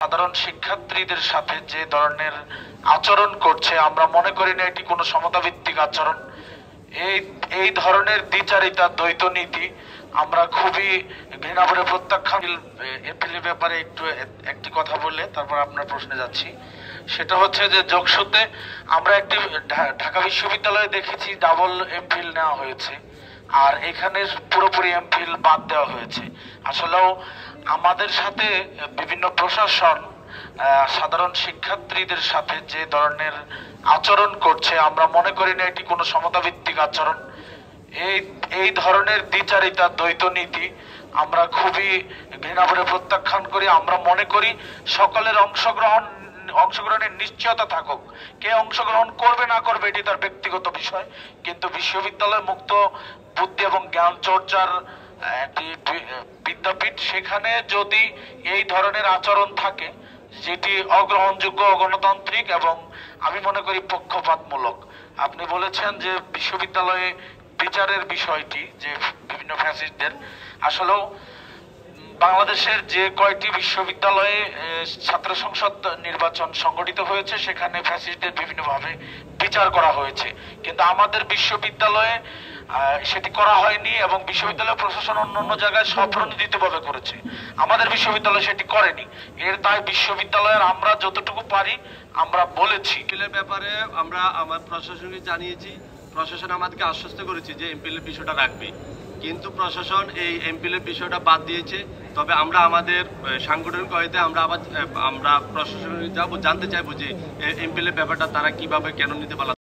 সাধারণ শিক্ষার্থীদের সাথে যে ধরনের আচরণ করছে আমরা মনে করি না এটি কোনো সমতাভিত্তিক আচরণ। এই এই ধরনের দ্বিচারিতা দ্বৈত নীতি আমরা খুবই ঘৃণা করে প্রত্যাখ্যান। এপ্রিলের ব্যাপারে একটি কথা বললে তারপর আপনার প্রশ্নে যাচ্ছি। সেটা হচ্ছে যে যোগসূত্রে আমরা একটি ঢাকা বিশ্ববিদ্যালয়ে দেখেছি ডাবল এমফিল নেওয়া হয়েছে, আর এখানে পুরোপুরি এমফিল বাদ দেওয়া হয়েছে। আসলেও আমাদের সাথে বিভিন্ন প্রশাসন সাধারণ শিক্ষার্থীদের সাথে যে ধরনের আচরণ করছে আমরা মনে করি না এটি কোনো সমতাভিত্তিক আচরণ। এই ধরনের দ্বিচারিতা দ্বৈত নীতি আমরা খুবই ঘৃণা করে প্রত্যাখ্যান করি। আমরা মনে করি সকলের অংশগ্রহণের নিশ্চয়তা থাকুক। কে অংশগ্রহণ করবে না করবে এটি তার ব্যক্তিগত বিষয়, কিন্তু বিশ্ববিদ্যালয় মুক্ত বুদ্ধি এবং জ্ঞান চর্চার একটি বিদ্যাপীঠ, সেখানে যদি এই ধরনের আচরণ থাকে যেটি অগ্রহণযোগ্য, অগণতান্ত্রিক এবং আমি মনে করি পক্ষপাতমূলক। আপনি বলেছেন যে বিশ্ববিদ্যালয়ে বিচারের বিষয়টি, যে বিভিন্ন ফ্যাসিস্টদের, আসলেও বাংলাদেশের যে কয়টি বিশ্ববিদ্যালয়ে ছাত্র সংসদ নির্বাচন সংগঠিত হয়েছে সেখানে ফ্যাসিস্টদের বিভিন্নভাবে বিচার করা হয়েছে, কিন্তু আমাদের বিশ্ববিদ্যালয়ে সেটি করা হয়নি এবং বিশ্ববিদ্যালয় প্রশাসন অন্যান্য জায়গায় স্বপ্রণোদিতভাবে করেছে। আমাদের বিশ্ববিদ্যালয় সেটি করেনি। তাই বিশ্ববিদ্যালয়ের আমরা যতটুকু পারি আমরা বলেছি। এমপিলের ব্যাপারে আমরা আমার প্রশাসনকে জানিয়েছি, প্রশাসন আমাদেরকে আশ্বস্ত করেছে যে এমপিলের বিষয়টা রাখবে, কিন্তু প্রশাসন এই এমপিলের বিষয়টা বাদ দিয়েছে। তবে আমরা আমাদের সাংগঠনিক হইতে আমরা প্রশাসন জানতে চাইবো যে এমপিলের ব্যাপারটা তারা কিভাবে কেন নিতে পারল